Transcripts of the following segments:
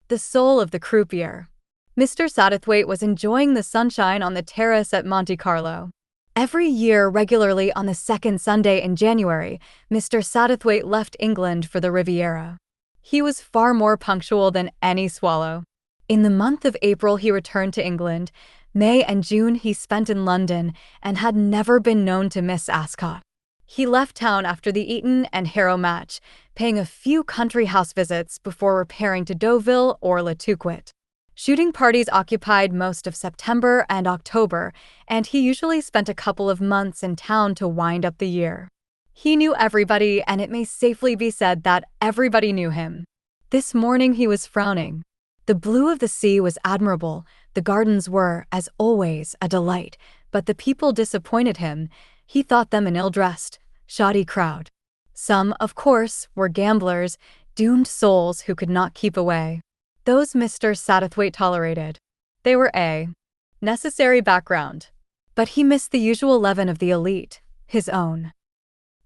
the soul of the croupier. Mr. Satterthwaite was enjoying the sunshine on the terrace at Monte Carlo. Every year, regularly on the second Sunday in January, Mr. Satterthwaite left England for the Riviera. He was far more punctual than any swallow. In the month of April he returned to England. May and June he spent in London and had never been known to miss Ascot. He left town after the Eton and Harrow match, paying a few country house visits before repairing to Deauville or La Tuquet. Shooting parties occupied most of September and October, and he usually spent a couple of months in town to wind up the year. He knew everybody, and it may safely be said that everybody knew him. This morning he was frowning. The blue of the sea was admirable, the gardens were, as always, a delight, but the people disappointed him. He thought them an ill-dressed, shoddy crowd. Some, of course, were gamblers, doomed souls who could not keep away. Those Mr. Satterthwaite tolerated. They were a necessary background. But he missed the usual leaven of the elite, his own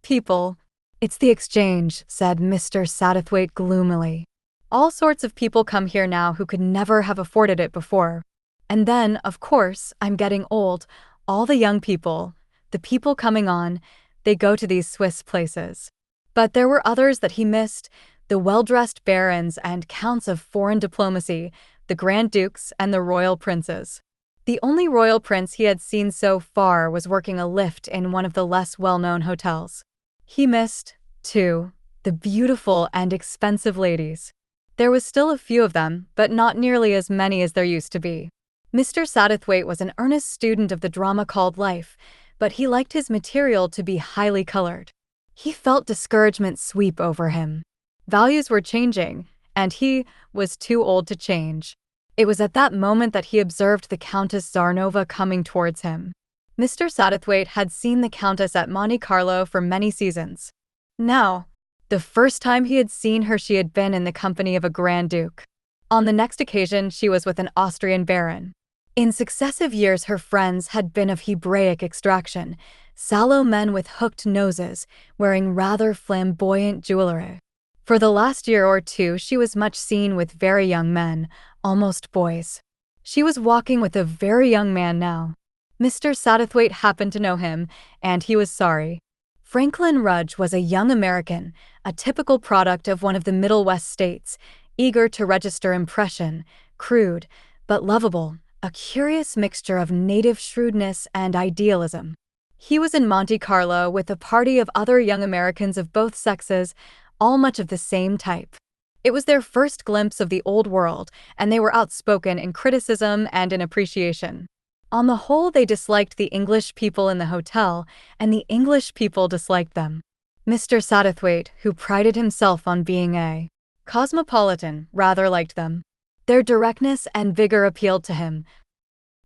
people. "It's the exchange," said Mr. Satterthwaite gloomily. "All sorts of people come here now who could never have afforded it before. And then, of course, I'm getting old. All the young people, the people coming on, they go to these Swiss places." But there were others that he missed, the well-dressed barons and counts of foreign diplomacy, the Grand Dukes and the royal princes. The only royal prince he had seen so far was working a lift in one of the less well-known hotels. He missed, too, the beautiful and expensive ladies. There was still a few of them, but not nearly as many as there used to be. Mr. Satterthwaite was an earnest student of the drama called life, but he liked his material to be highly colored. He felt discouragement sweep over him. Values were changing, and he was too old to change. It was at that moment that he observed the Countess Zarnova coming towards him. Mr. Satterthwaite had seen the Countess at Monte Carlo for many seasons. Now, the first time he had seen her, she had been in the company of a Grand Duke. On the next occasion, she was with an Austrian baron. In successive years, her friends had been of Hebraic extraction, sallow men with hooked noses, wearing rather flamboyant jewelry. For the last year or two, she was much seen with very young men, almost boys. She was walking with a very young man now. Mr. Satterthwaite happened to know him, and he was sorry. Franklin Rudge was a young American, a typical product of one of the Middle West states, eager to register impression, crude, but lovable, a curious mixture of native shrewdness and idealism. He was in Monte Carlo with a party of other young Americans of both sexes, all much of the same type. It was their first glimpse of the old world, and they were outspoken in criticism and in appreciation. On the whole, they disliked the English people in the hotel, and the English people disliked them. Mr. Satterthwaite, who prided himself on being a cosmopolitan, rather liked them. Their directness and vigor appealed to him,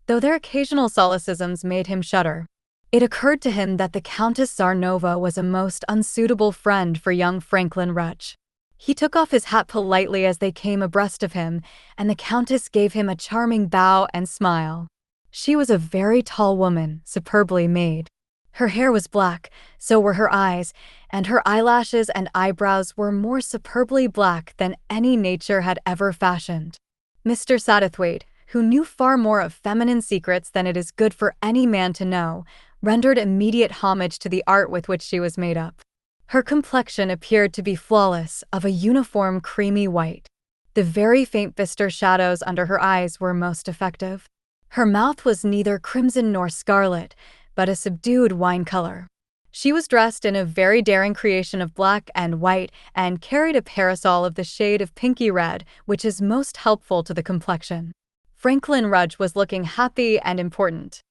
though their occasional solecisms made him shudder. It occurred to him that the Countess Zarnova was a most unsuitable friend for young Franklin Rudge. He took off his hat politely as they came abreast of him, and the Countess gave him a charming bow and smile. She was a very tall woman, superbly made. Her hair was black, so were her eyes, and her eyelashes and eyebrows were more superbly black than any nature had ever fashioned. Mr. Satterthwaite, who knew far more of feminine secrets than it is good for any man to know, rendered immediate homage to the art with which she was made up. Her complexion appeared to be flawless, of a uniform creamy white. The very faint bistre shadows under her eyes were most effective. Her mouth was neither crimson nor scarlet, but a subdued wine color. She was dressed in a very daring creation of black and white and carried a parasol of the shade of pinky red, which is most helpful to the complexion. Franklin Rudge was looking happy and important.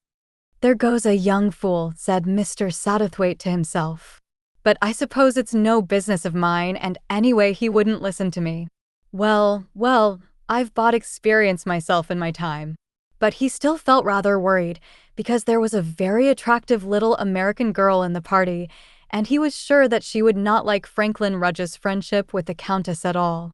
"There goes a young fool," said Mr. Satterthwaite to himself. "But I suppose it's no business of mine, and anyway he wouldn't listen to me. Well, I've bought experience myself in my time." But he still felt rather worried, because there was a very attractive little American girl in the party, and he was sure that she would not like Franklin Rudge's friendship with the Countess at all.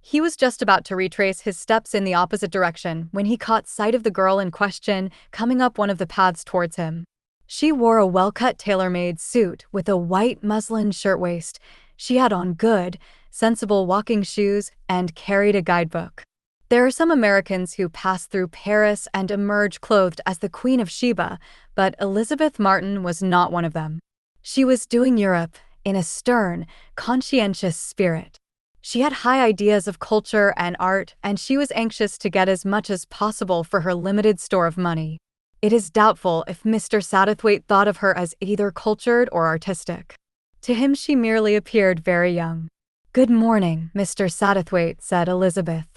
He was just about to retrace his steps in the opposite direction when he caught sight of the girl in question coming up one of the paths towards him. She wore a well-cut tailor-made suit with a white muslin shirtwaist. She had on good, sensible walking shoes and carried a guidebook. There are some Americans who pass through Paris and emerge clothed as the Queen of Sheba, but Elizabeth Martin was not one of them. She was doing Europe in a stern, conscientious spirit. She had high ideas of culture and art, and she was anxious to get as much as possible for her limited store of money. It is doubtful if Mr. Satterthwaite thought of her as either cultured or artistic. To him she merely appeared very young. "Good morning, Mr. Satterthwaite," said Elizabeth.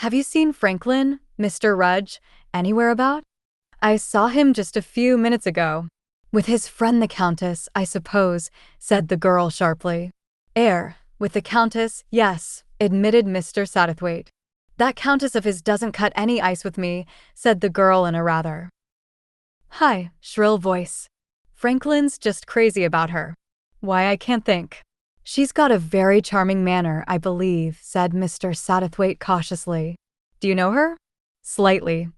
"Have you seen Franklin, Mr. Rudge, anywhere about?" "I saw him just a few minutes ago." "With his friend the Countess, I suppose," said the girl sharply. With the Countess, yes," admitted Mr. Satterthwaite. "That Countess of his doesn't cut any ice with me," said the girl in a rather high, shrill voice. "Franklin's just crazy about her." "Why, I can't think." "She's got a very charming manner, I believe," said Mr. Satterthwaite cautiously. "Do you know her?" "Slightly."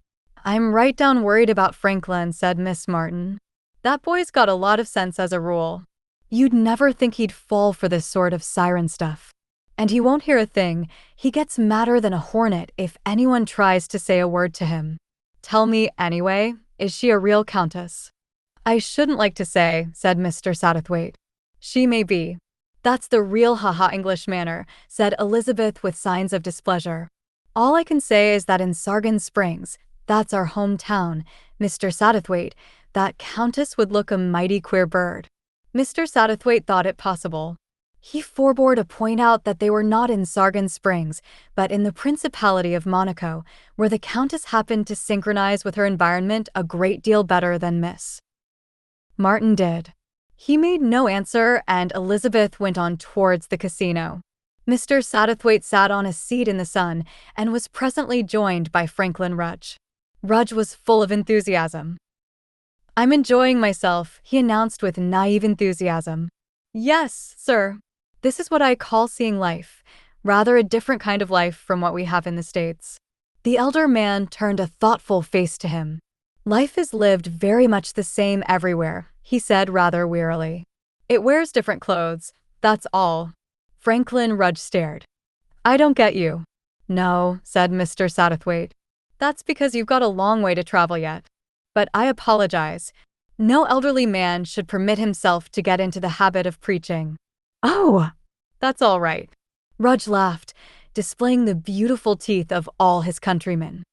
"I'm right down worried about Franklin," said Miss Martin. "That boy's got a lot of sense as a rule. You'd never think he'd fall for this sort of siren stuff. And he won't hear a thing. He gets madder than a hornet if anyone tries to say a word to him." "Tell me, anyway, is she a real countess?" "I shouldn't like to say," said Mr. Satterthwaite. "She may be." "That's the real ha-ha English manner," said Elizabeth with signs of displeasure. "All I can say is that in Sargon Springs, that's our hometown, Mr. Satterthwaite, that countess would look a mighty queer bird." Mr. Satterthwaite thought it possible. He forebore to point out that they were not in Sargon Springs, but in the Principality of Monaco, where the Countess happened to synchronize with her environment a great deal better than Miss Martin did. He made no answer, and Elizabeth went on towards the casino. Mr. Satterthwaite sat on a seat in the sun and was presently joined by Franklin Rudge. Rudge was full of enthusiasm. "I'm enjoying myself," he announced with naive enthusiasm. "Yes, sir. This is what I call seeing life, rather a different kind of life from what we have in the States." The elder man turned a thoughtful face to him. "Life is lived very much the same everywhere," he said rather wearily. "It wears different clothes, that's all." Franklin Rudge stared. "I don't get you." "No," said Mr. Satterthwaite. "That's because you've got a long way to travel yet. But I apologize. No elderly man should permit himself to get into the habit of preaching." "Oh, that's all right." Rudge laughed, displaying the beautiful teeth of all his countrymen.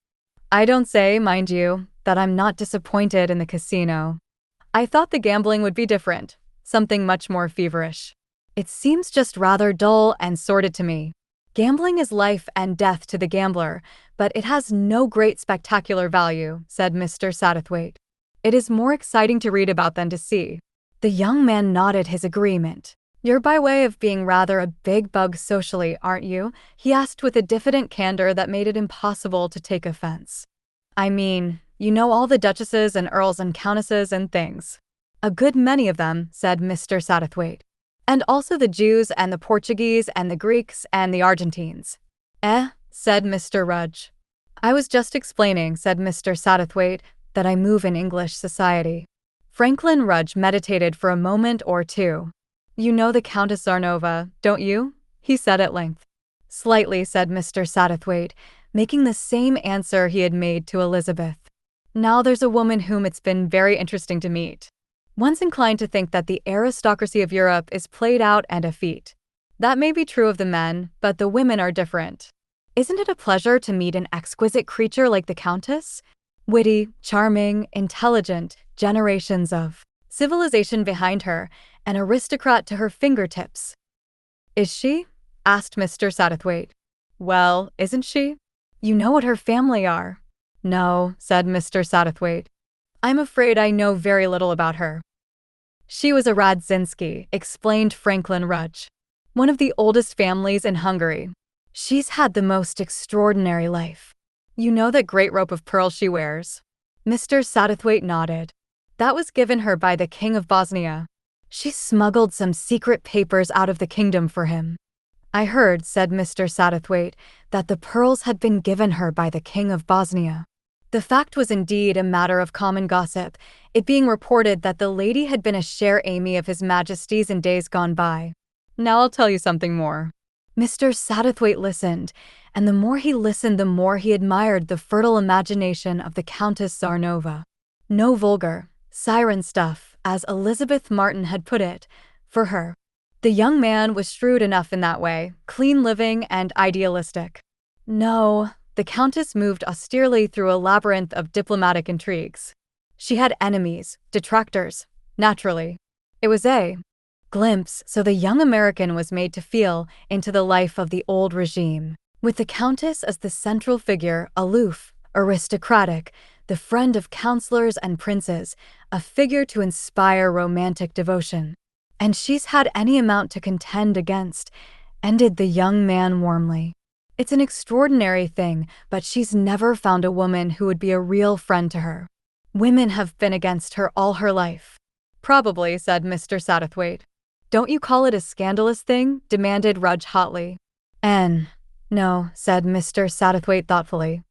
"I don't say, mind you, that I'm not disappointed in the casino. I thought the gambling would be different, something much more feverish. It seems just rather dull and sordid to me. Gambling is life and death to the gambler, but it has no great spectacular value," said Mr. Satterthwaite. "It is more exciting to read about than to see." The young man nodded his agreement. "You're by way of being rather a big bug socially, aren't you?" he asked with a diffident candor that made it impossible to take offense. "I mean, you know all the duchesses and earls and countesses and things." "A good many of them," said Mr. Satterthwaite. "And also the Jews and the Portuguese and the Greeks and the Argentines." Said Mr. Rudge. "I was just explaining," said Mr. Satterthwaite, "that I move in English society." Franklin Rudge meditated for a moment or two. "You know the Countess Zarnova, don't you?" he said at length. "Slightly," said Mr. Satterthwaite, making the same answer he had made to Elizabeth. "Now there's a woman whom it's been very interesting to meet. One's inclined to think that the aristocracy of Europe is played out and effete. That may be true of the men, but the women are different. Isn't it a pleasure to meet an exquisite creature like the Countess? Witty, charming, intelligent, generations of civilization behind her, an aristocrat to her fingertips." "Is she?" asked Mr. Satterthwaite. "Well, isn't she? You know what her family are." "No," said Mr. Satterthwaite. "I'm afraid I know very little about her." "She was a Radzinski," explained Franklin Rudge. "One of the oldest families in Hungary. She's had the most extraordinary life. You know that great rope of pearls she wears?" Mr. Satterthwaite nodded. "That was given her by the King of Bosnia. She smuggled some secret papers out of the kingdom for him." "I heard," said Mr. Satterthwaite, "that the pearls had been given her by the King of Bosnia." The fact was indeed a matter of common gossip, it being reported that the lady had been a cher amie of His Majesty's in days gone by. "Now I'll tell you something more." Mr. Satterthwaite listened, and the more he listened, the more he admired the fertile imagination of the Countess Zarnova. No vulgar, siren stuff, as Elizabeth Martin had put it, for her. The young man was shrewd enough in that way, clean living and idealistic. No, the Countess moved austerely through a labyrinth of diplomatic intrigues. She had enemies, detractors, naturally. It was a glimpse, so the young American was made to feel, into the life of the old regime, with the Countess as the central figure, aloof, aristocratic, the friend of counselors and princes, a figure to inspire romantic devotion. And she's had any amount to contend against, ended the young man warmly. It's an extraordinary thing, but she's never found a woman who would be a real friend to her. Women have been against her all her life. Probably, said Mr. Satterthwaite. Don't you call it a scandalous thing? Demanded Rudge hotly. No, said Mr. Satterthwaite thoughtfully.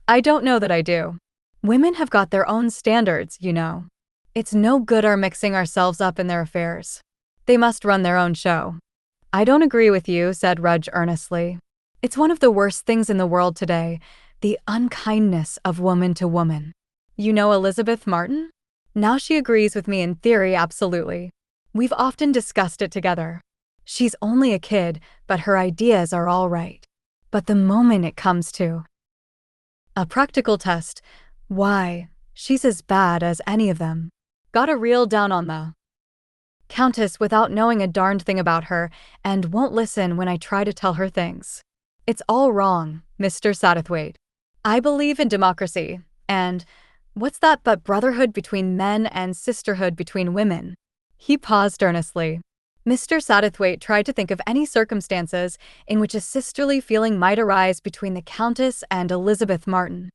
I don't know that I do. Women have got their own standards, you know. It's no good our mixing ourselves up in their affairs. They must run their own show. I don't agree with you, said Rudge earnestly. It's one of the worst things in the world today, the unkindness of woman to woman. You know Elizabeth Martin? Now she agrees with me in theory, absolutely. We've often discussed it together. She's only a kid, but her ideas are all right. But the moment it comes to a practical test, why, she's as bad as any of them. Got a reel down on the Countess without knowing a darned thing about her, and won't listen when I try to tell her things. It's all wrong, Mr. Satterthwaite. I believe in democracy, and what's that but brotherhood between men and sisterhood between women? He paused earnestly. Mr. Satterthwaite tried to think of any circumstances in which a sisterly feeling might arise between the Countess and Elizabeth Martin,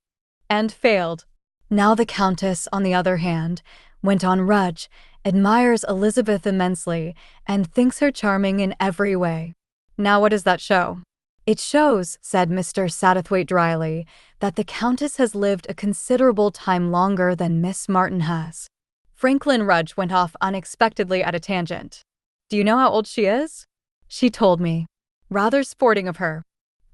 and failed. Now the Countess, on the other hand, went on Rudge, admires Elizabeth immensely, and thinks her charming in every way. Now what does that show? It shows, said Mr. Satterthwaite dryly, that the Countess has lived a considerable time longer than Miss Martin has. Franklin Rudge went off unexpectedly at a tangent. Do you know how old she is? She told me. Rather sporting of her.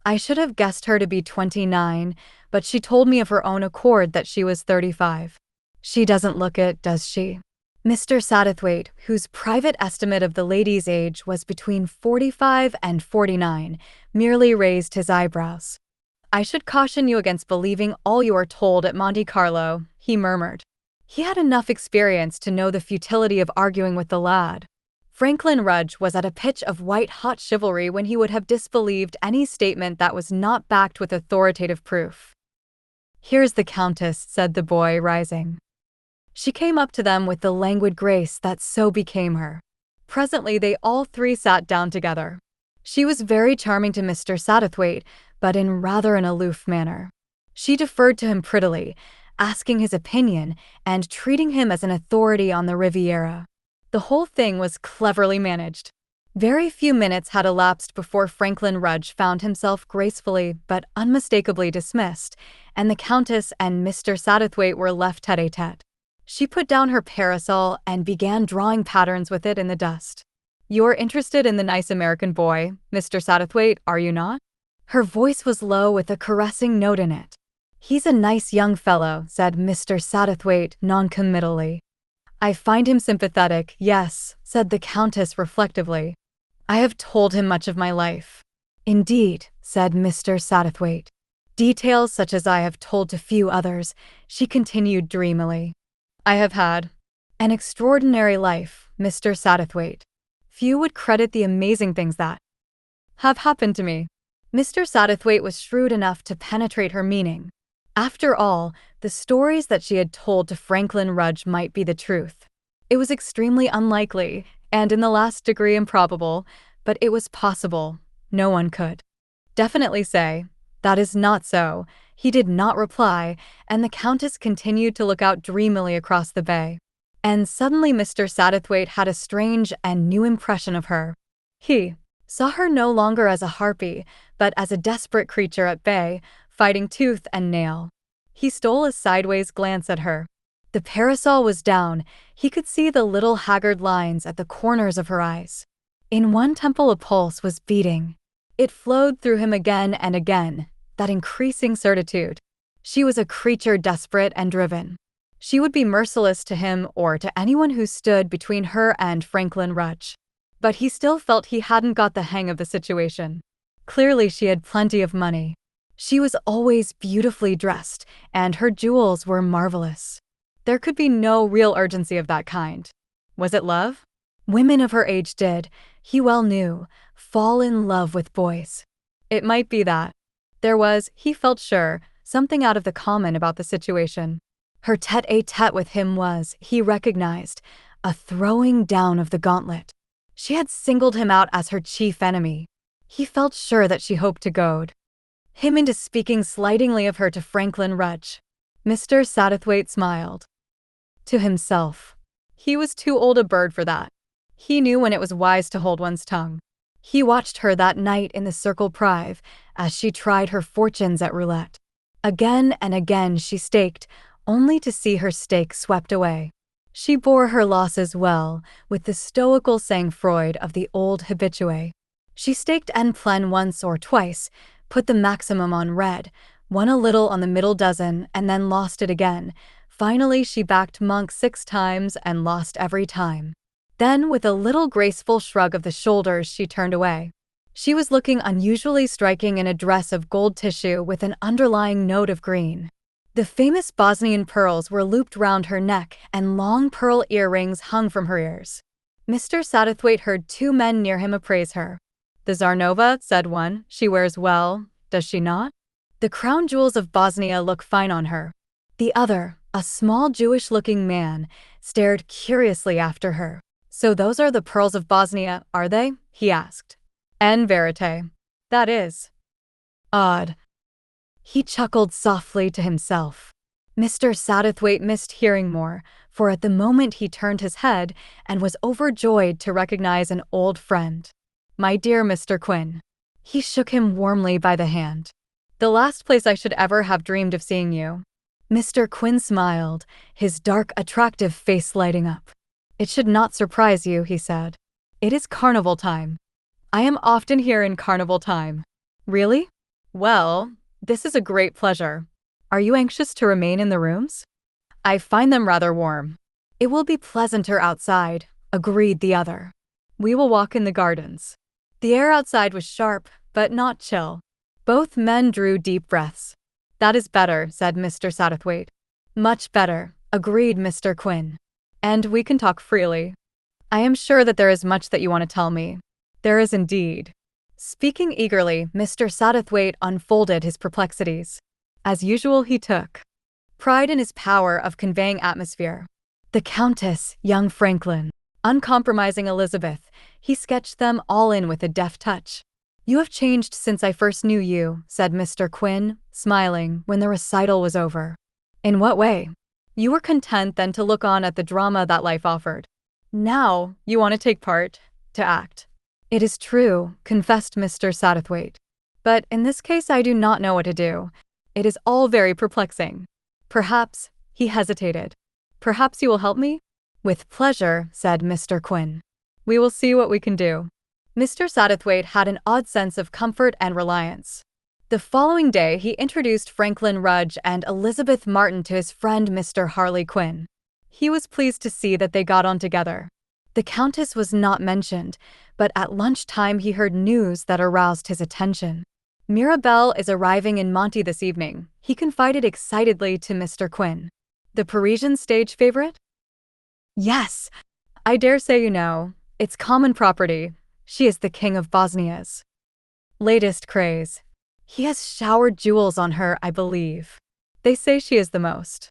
I should have guessed her to be 29, but she told me of her own accord that she was 35. She doesn't look it, does she? Mr. Satterthwaite, whose private estimate of the lady's age was between 45 and 49, merely raised his eyebrows. I should caution you against believing all you are told at Monte Carlo, he murmured. He had enough experience to know the futility of arguing with the lad. Franklin Rudge was at a pitch of white-hot chivalry when he would have disbelieved any statement that was not backed with authoritative proof. Here's the Countess, said the boy, rising. She came up to them with the languid grace that so became her. Presently they all three sat down together. She was very charming to Mr. Satterthwaite, but in rather an aloof manner. She deferred to him prettily, asking his opinion and treating him as an authority on the Riviera. The whole thing was cleverly managed. Very few minutes had elapsed before Franklin Rudge found himself gracefully but unmistakably dismissed, and the Countess and Mr. Satterthwaite were left tête-à-tête. She put down her parasol and began drawing patterns with it in the dust. You're interested in the nice American boy, Mr. Satterthwaite, are you not? Her voice was low with a caressing note in it. He's a nice young fellow, said Mr. Satterthwaite noncommittally. I find him sympathetic, yes, said the Countess reflectively. I have told him much of my life. Indeed, said Mr. Satterthwaite. Details such as I have told to few others, she continued dreamily. I have had an extraordinary life, Mr. Satterthwaite. Few would credit the amazing things that have happened to me. Mr. Satterthwaite was shrewd enough to penetrate her meaning. After all, the stories that she had told to Franklin Rudge might be the truth. It was extremely unlikely, and in the last degree improbable, but it was possible. No one could definitely say, that is not so. He did not reply, and the Countess continued to look out dreamily across the bay. And suddenly Mr. Satterthwaite had a strange and new impression of her. He saw her no longer as a harpy, but as a desperate creature at bay, fighting tooth and nail. He stole a sideways glance at her. The parasol was down. He could see the little haggard lines at the corners of her eyes. In one temple a pulse was beating. It flowed through him again and again, that increasing certitude. She was a creature desperate and driven. She would be merciless to him or to anyone who stood between her and Franklin Rudge. But he still felt he hadn't got the hang of the situation. Clearly she had plenty of money. She was always beautifully dressed, and her jewels were marvelous. There could be no real urgency of that kind. Was it love? Women of her age did, he well knew, fall in love with boys. It might be that. There was, he felt sure, something out of the common about the situation. Her tête-à-tête with him was, he recognized, a throwing down of the gauntlet. She had singled him out as her chief enemy. He felt sure that she hoped to goad him into speaking slightingly of her to Franklin Rudge. Mr. Satterthwaite smiled. To himself. He was too old a bird for that. He knew when it was wise to hold one's tongue. He watched her that night in the Circle Prive as she tried her fortunes at roulette. Again and again she staked, only to see her stake swept away. She bore her losses well, with the stoical sang-froid of the old habitué. She staked en plein once or twice, put the maximum on red, won a little on the middle dozen, and then lost it again. Finally she backed Monk 6 times and lost every time. Then, with a little graceful shrug of the shoulders, she turned away. She was looking unusually striking in a dress of gold tissue with an underlying note of green. The famous Bosnian pearls were looped round her neck, and long pearl earrings hung from her ears. Mr. Satterthwaite heard 2 men near him appraise her. "The Tsarnova," said one, "she wears well, does she not? The crown jewels of Bosnia look fine on her." The other, a small Jewish-looking man, stared curiously after her. "So those are the pearls of Bosnia, are they?" he asked. "En verite. That is odd." He chuckled softly to himself. Mr. Satterthwaite missed hearing more, for at the moment he turned his head and was overjoyed to recognize an old friend. "My dear Mr. Quin." He shook him warmly by the hand. "The last place I should ever have dreamed of seeing you." Mr. Quin smiled, his dark, attractive face lighting up. "It should not surprise you," he said. "It is carnival time. I am often here in carnival time." "Really? Well, this is a great pleasure. Are you anxious to remain in the rooms?" "I find them rather warm." "It will be pleasanter outside," agreed the other. "We will walk in the gardens." The air outside was sharp, but not chill. Both men drew deep breaths. "That is better," said Mr. Satterthwaite. "Much better," agreed Mr. Quin. "And we can talk freely. I am sure that there is much that you want to tell me." "There is indeed." Speaking eagerly, Mr. Satterthwaite unfolded his perplexities. As usual, he took pride in his power of conveying atmosphere. The Countess, young Franklin, uncompromising Elizabeth, he sketched them all in with a deft touch. "You have changed since I first knew you," said Mr. Quin, smiling, when the recital was over. "In what way?" "You were content then to look on at the drama that life offered. Now, you want to take part, to act." "It is true," confessed Mr. Satterthwaite. "But in this case I do not know what to do. It is all very perplexing. Perhaps," he hesitated, "perhaps you will help me?" "With pleasure," said Mr. Quin. "We will see what we can do." Mr. Satterthwaite had an odd sense of comfort and reliance. The following day he introduced Franklin Rudge and Elizabeth Martin to his friend Mr. Harley Quin. He was pleased to see that they got on together. The Countess was not mentioned, but at lunchtime he heard news that aroused his attention. "Mirabelle is arriving in Monty this evening," he confided excitedly to Mr. Quin. "The Parisian stage favorite?" "Yes. I dare say you know. It's common property. She is the King of Bosnia's latest craze. He has showered jewels on her, I believe. They say she is the most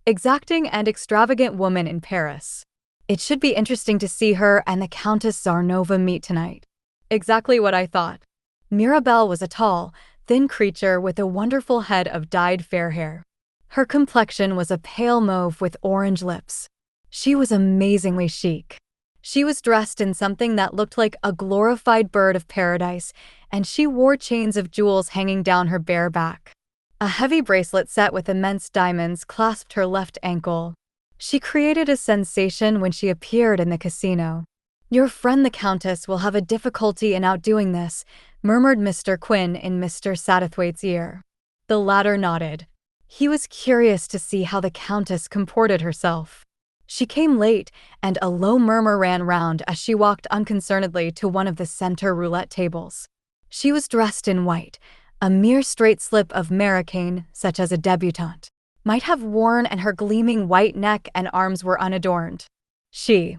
exacting and extravagant woman in Paris. It should be interesting to see her and the Countess Tsarnova meet tonight." "Exactly what I thought." Mirabelle was a tall, thin creature with a wonderful head of dyed fair hair. Her complexion was a pale mauve with orange lips. She was amazingly chic. She was dressed in something that looked like a glorified bird of paradise, and she wore chains of jewels hanging down her bare back. A heavy bracelet set with immense diamonds clasped her left ankle. She created a sensation when she appeared in the casino. "Your friend the Countess will have a difficulty in outdoing this," murmured Mr. Quin in Mr. Satterthwaite's ear. The latter nodded. He was curious to see how the Countess comported herself. She came late, and a low murmur ran round as she walked unconcernedly to one of the center roulette tables. She was dressed in white, a mere straight slip of Marrakein, such as a debutante might have worn, and her gleaming white neck and arms were unadorned. She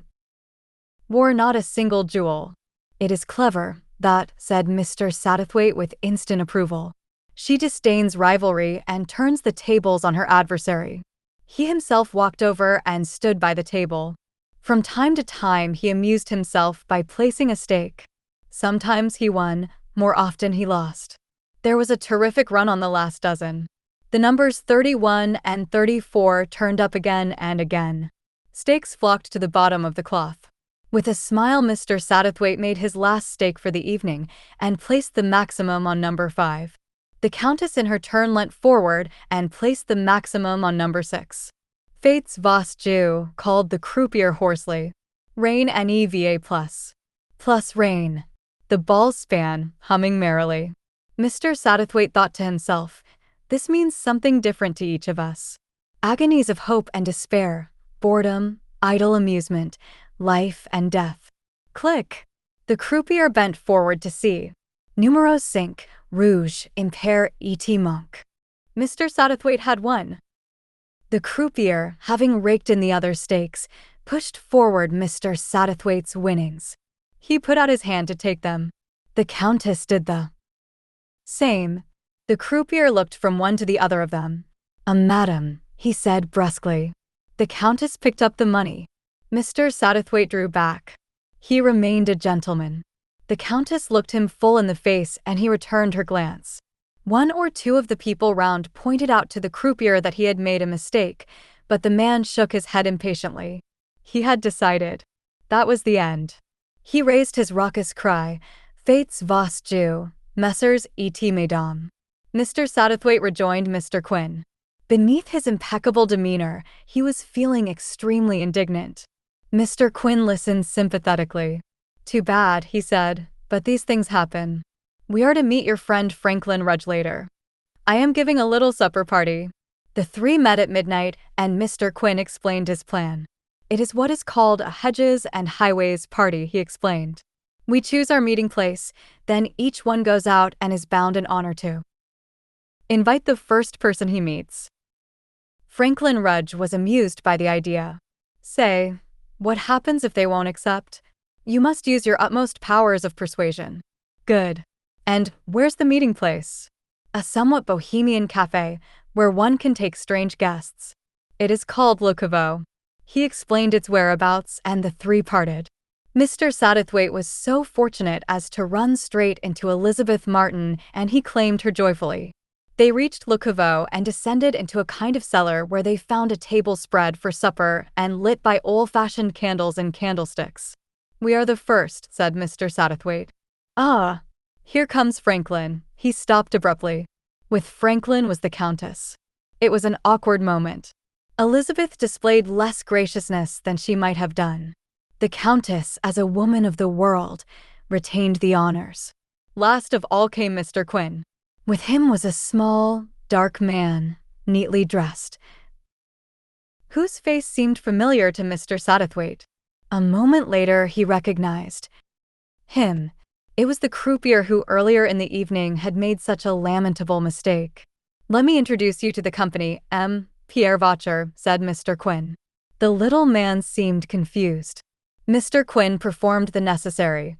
wore not a single jewel. "It is clever, that," said Mr. Satterthwaite with instant approval. "She disdains rivalry and turns the tables on her adversary." He himself walked over and stood by the table. From time to time he amused himself by placing a stake. Sometimes he won, more often he lost. There was a terrific run on the last dozen. The numbers 31 and 34 turned up again and again. Stakes flocked to the bottom of the cloth. With a smile, Mr. Satterthwaite made his last stake for the evening and placed the maximum on number 5. The Countess in her turn leant forward and placed the maximum on number 6. "Fates vos jeu," called the croupier hoarsely. "Rain and EVA plus rain." The balls span, humming merrily. Mr. Satterthwaite thought to himself, "This means something different to each of us. Agonies of hope and despair, boredom, idle amusement, life and death." Click! The croupier bent forward to see. Numero 5, rouge, impair, et manque. Mr. Satterthwaite had won. The croupier, having raked in the other stakes, pushed forward Mr. Satterthwaite's winnings. He put out his hand to take them. The Countess did the same. The croupier looked from one to the other of them. "Madam," he said brusquely. The Countess picked up the money. Mr. Satterthwaite drew back. He remained a gentleman. The Countess looked him full in the face, and he returned her glance. One or two of the people round pointed out to the croupier that he had made a mistake, but the man shook his head impatiently. He had decided. That was the end. He raised his raucous cry, "Fates vos jeu, messers et mesdames." Mr. Satterthwaite rejoined Mr. Quin. Beneath his impeccable demeanor, he was feeling extremely indignant. Mr. Quin listened sympathetically. "Too bad," he said, "but these things happen. We are to meet your friend Franklin Rudge later. I am giving a little supper party." The three met at midnight, and Mr. Quin explained his plan. "It is what is called a hedges and highways party," he explained. "We choose our meeting place, then each one goes out and is bound in honor to invite the first person he meets." Franklin Rudge was amused by the idea. "Say, what happens if they won't accept?" "You must use your utmost powers of persuasion." "Good. And where's the meeting place?" "A somewhat bohemian cafe, where one can take strange guests. It is called Le Caveau." He explained its whereabouts, and the three parted. Mr. Satterthwaite was so fortunate as to run straight into Elizabeth Martin, and he claimed her joyfully. They reached Le Caveau and descended into a kind of cellar where they found a table spread for supper and lit by old-fashioned candles in candlesticks. "We are the first," said Mr. Satterthwaite. "Ah, here comes Franklin." He stopped abruptly. With Franklin was the Countess. It was an awkward moment. Elizabeth displayed less graciousness than she might have done. The Countess, as a woman of the world, retained the honors. Last of all came Mr. Quin. With him was a small, dark man, neatly dressed, whose face seemed familiar to Mr. Satterthwaite. A moment later he recognized him. It was the croupier who earlier in the evening had made such a lamentable mistake. "Let me introduce you to the company, Pierre Vacher," said Mr. Quin. The little man seemed confused. Mr. Quin performed the necessary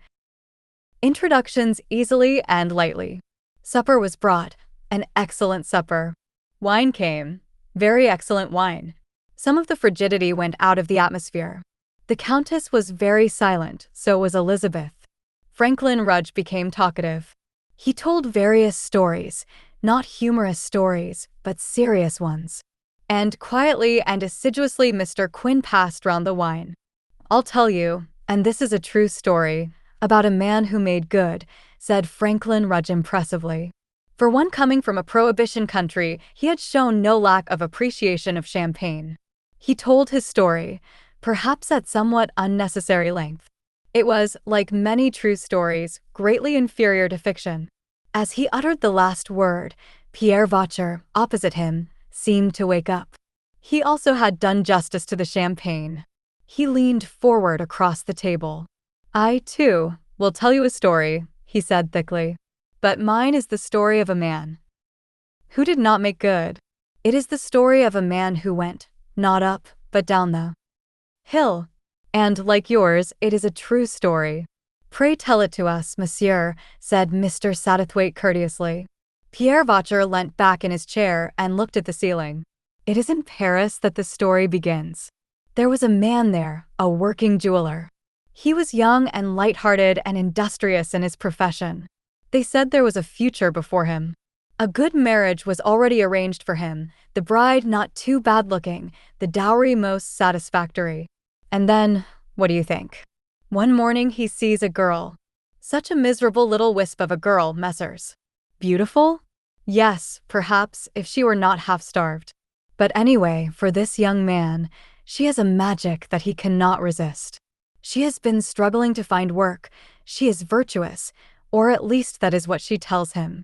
introductions easily and lightly. Supper was brought, an excellent supper. Wine came, very excellent wine. Some of the frigidity went out of the atmosphere. The Countess was very silent, so was Elizabeth. Franklin Rudge became talkative. He told various stories, not humorous stories, but serious ones. And quietly and assiduously Mr. Quin passed round the wine. "I'll tell you, and this is a true story, about a man who made good," said Franklin Rudge impressively. For one coming from a prohibition country, he had shown no lack of appreciation of champagne. He told his story, perhaps at somewhat unnecessary length. It was, like many true stories, greatly inferior to fiction. As he uttered the last word, Pierre Vacher, opposite him, seemed to wake up. He also had done justice to the champagne. He leaned forward across the table. "I, too, will tell you a story," he said thickly. "But mine is the story of a man who did not make good. It is the story of a man who went, not up, but down the hill. And, like yours, it is a true story." "Pray tell it to us, monsieur," said Mr. Satterthwaite courteously. Pierre Vacher leant back in his chair and looked at the ceiling. "It is in Paris that the story begins. There was a man there, a working jeweler. He was young and light-hearted and industrious in his profession. They said there was a future before him. A good marriage was already arranged for him, the bride not too bad-looking, the dowry most satisfactory. And then, what do you think? One morning he sees a girl. Such a miserable little wisp of a girl, messrs. Beautiful? Yes, perhaps, if she were not half-starved. But anyway, for this young man, she has a magic that he cannot resist. She has been struggling to find work. She is virtuous, or at least that is what she tells him.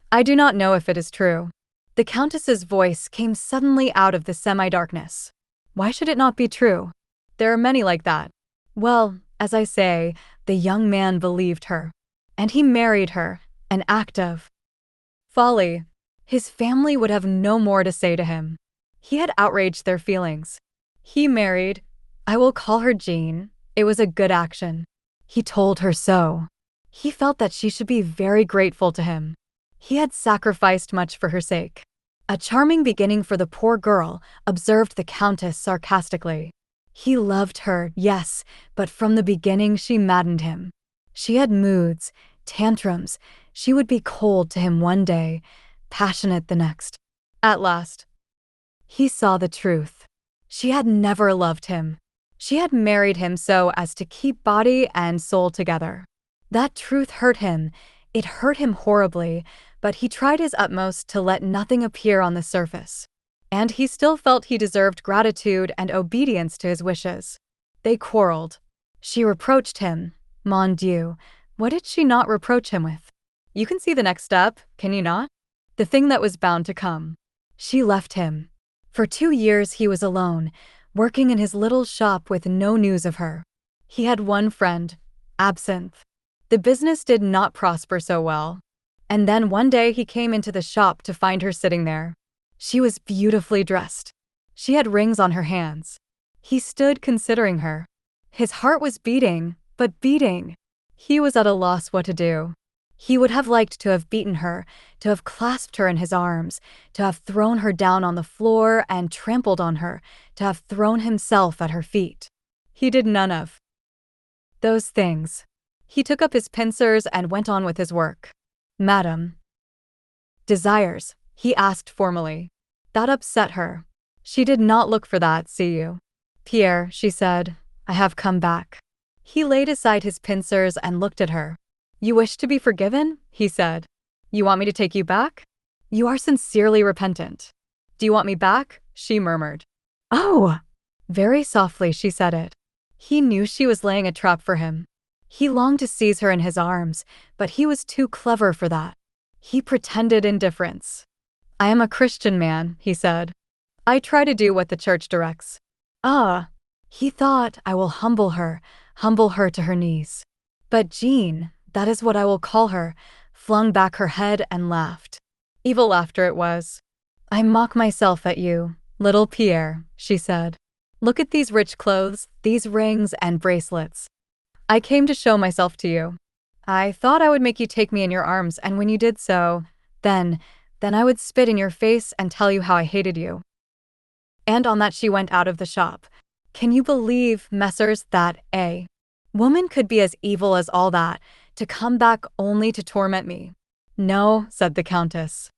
I do not know if it is true." The Countess's voice came suddenly out of the semi-darkness. "Why should it not be true? There are many like that. Well, as I say, the young man believed her. And he married her, an act of folly. His family would have no more to say to him. He had outraged their feelings. He married, I will call her Jean. It was a good action. He told her so. He felt that she should be very grateful to him. He had sacrificed much for her sake. A charming beginning for the poor girl," observed the Countess sarcastically. "He loved her, yes, but from the beginning she maddened him. She had moods, tantrums. She would be cold to him one day, passionate the next. At last, he saw the truth. She had never loved him. She had married him so as to keep body and soul together. That truth hurt him. It hurt him horribly, but he tried his utmost to let nothing appear on the surface. And he still felt he deserved gratitude and obedience to his wishes. They quarreled. She reproached him. Mon Dieu, what did she not reproach him with? You can see the next step, can you not? The thing that was bound to come. She left him. For 2 years he was alone, working in his little shop with no news of her. He had one friend, Absinthe. The business did not prosper so well. And then one day he came into the shop to find her sitting there. She was beautifully dressed. She had rings on her hands. He stood considering her. His heart was beating, but beating. He was at a loss what to do. He would have liked to have beaten her, to have clasped her in his arms, to have thrown her down on the floor and trampled on her, to have thrown himself at her feet. He did none of those things. He took up his pincers and went on with his work. "Madam desires?" he asked formally. That upset her. She did not look for that, see you. "Pierre," she said, "I have come back." He laid aside his pincers and looked at her. "You wish to be forgiven?" he said. "You want me to take you back? You are sincerely repentant." "Do you want me back?" she murmured. "Oh!" Very softly she said it. He knew she was laying a trap for him. He longed to seize her in his arms, but he was too clever for that. He pretended indifference. "I am a Christian man," he said. "I try to do what the church directs." "Ah," he thought, "I will humble her to her knees." But Jean, that is what I will call her, flung back her head and laughed. Evil laughter it was. "I mock myself at you, little Pierre," she said. "Look at these rich clothes, these rings and bracelets. I came to show myself to you. I thought I would make you take me in your arms, and when you did so, then I would spit in your face and tell you how I hated you." And on that she went out of the shop. Can you believe, messrs, that a woman could be as evil as all that, to come back only to torment me? "No," said the Countess.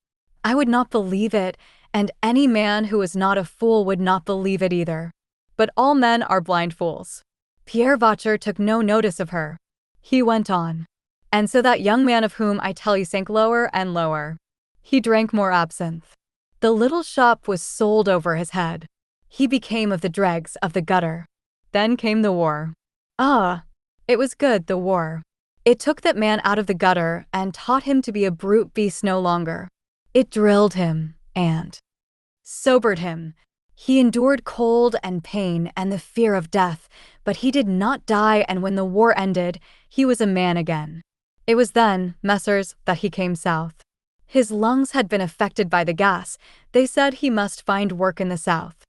"I would not believe it, and any man who is not a fool would not believe it either. But all men are blind fools." Pierre Vacher took no notice of her. He went on. "And so that young man of whom I tell you sank lower and lower. He drank more absinthe. The little shop was sold over his head. He became of the dregs of the gutter. Then came the war. Ah, It was good, the war. It took that man out of the gutter and taught him to be a brute beast no longer. It drilled him and sobered him. He endured cold and pain and the fear of death, but he did not die, and when the war ended, he was a man again. It was then, Messrs., that he came south. His lungs had been affected by the gas. They said he must find work in the South.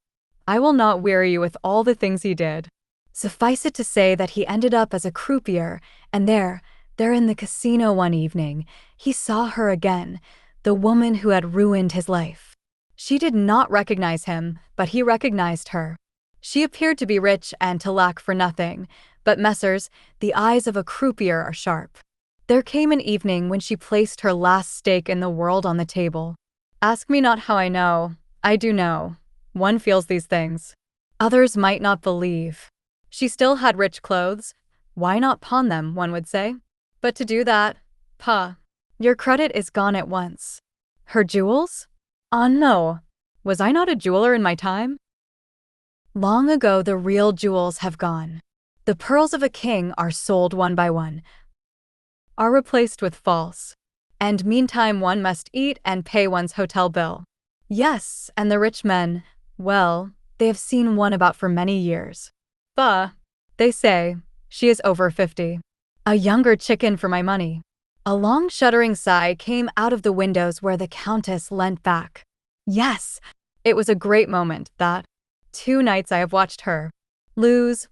I will not weary you with all the things he did. Suffice it to say that he ended up as a croupier, and there in the casino one evening, he saw her again, the woman who had ruined his life. She did not recognize him, but he recognized her. She appeared to be rich and to lack for nothing, but Messrs., the eyes of a croupier are sharp. There came an evening when she placed her last stake in the world on the table. Ask me not how I know. I do know. One feels these things. Others might not believe. She still had rich clothes. Why not pawn them, one would say? But to do that, your credit is gone at once. Her jewels? Ah, no. Was I not a jeweler in my time? Long ago the real jewels have gone. The pearls of a king are sold one by one, are replaced with false. And meantime one must eat and pay one's hotel bill. Yes, and the rich men, well, they have seen one about for many years. They say, she is over 50. A younger chicken for my money. A long shuddering sigh came out of the windows where the Countess leant back. Yes, it was a great moment, that. 2 nights I have watched her. Lose,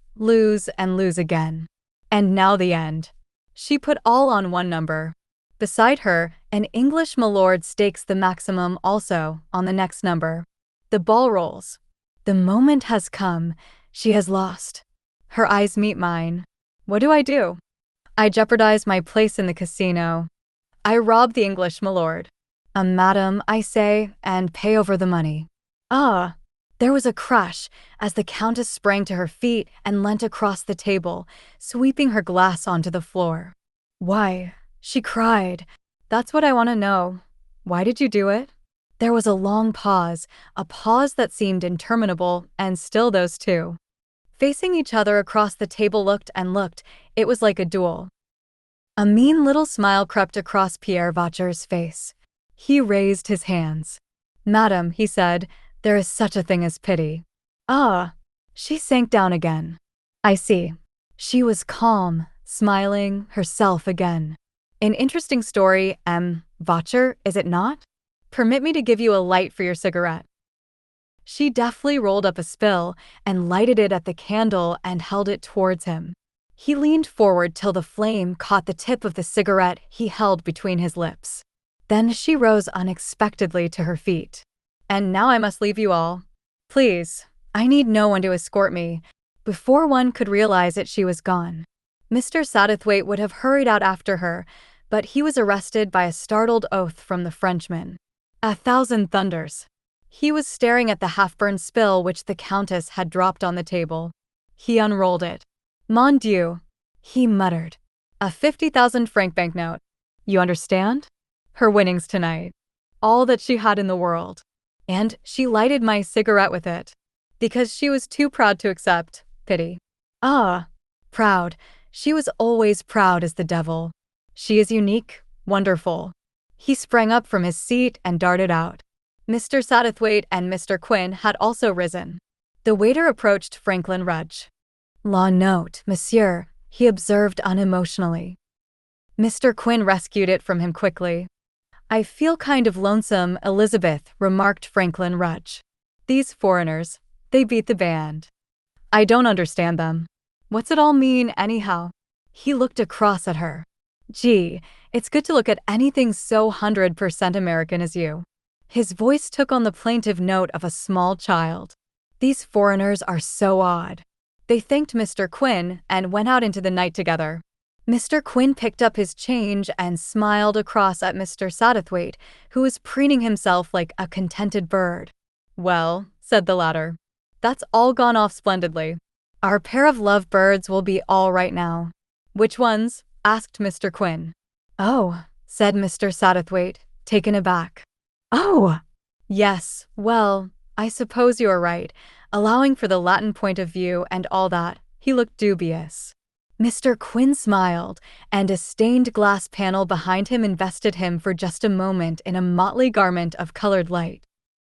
and lose again. And now the end. She put all on one number. Beside her, an English milord stakes the maximum also, on the next number. The ball rolls. The moment has come. She has lost. Her eyes meet mine. What do? I jeopardize my place in the casino. I rob the English milord. Madam, I say, and pay over the money. There was a crash as the Countess sprang to her feet and leant across the table, sweeping her glass onto the floor. Why, she cried, that's what I want to know. Why did you do it? There was a long pause, a pause that seemed interminable, and still those two, facing each other across the table, looked and looked. It was like a duel. A mean little smile crept across Pierre Vacher's face. He raised his hands. Madam, he said, there is such a thing as pity. She sank down again. I see. She was calm, smiling, herself again. An interesting story, Vacher, is it not? Permit me to give you a light for your cigarette. She deftly rolled up a spill and lighted it at the candle and held it towards him. He leaned forward till the flame caught the tip of the cigarette he held between his lips. Then she rose unexpectedly to her feet. And now I must leave you all. Please, I need no one to escort me. Before one could realize it, she was gone. Mr. Satterthwaite would have hurried out after her, but he was arrested by a startled oath from the Frenchman. 1,000 thunders! He was staring at the half-burned spill which the Countess had dropped on the table. He unrolled it. Mon Dieu, he muttered. A 50,000-franc banknote. You understand? Her winnings tonight. All that she had in the world. And she lighted my cigarette with it. Because she was too proud to accept pity. Proud. She was always proud as the devil. She is unique, wonderful. He sprang up from his seat and darted out. Mr. Satterthwaite and Mr. Quin had also risen. The waiter approached Franklin Rudge. La note, monsieur, he observed unemotionally. Mr. Quin rescued it from him quickly. I feel kind of lonesome, Elizabeth, remarked Franklin Rudge. These foreigners, they beat the band. I don't understand them. What's it all mean, anyhow? He looked across at her. Gee, it's good to look at anything so 100% American as you. His voice took on the plaintive note of a small child. These foreigners are so odd. They thanked Mr. Quin and went out into the night together. Mr. Quin picked up his change and smiled across at Mr. Satterthwaite, who was preening himself like a contented bird. Well, said the latter, that's all gone off splendidly. Our pair of love birds will be all right now. Which ones? Asked Mr. Quin. Oh, said Mr. Satterthwaite, taken aback. Oh! Yes, well, I suppose you are right. Allowing for the Latin point of view and all that, he looked dubious. Mr. Quin smiled, and a stained glass panel behind him invested him for just a moment in a motley garment of colored light.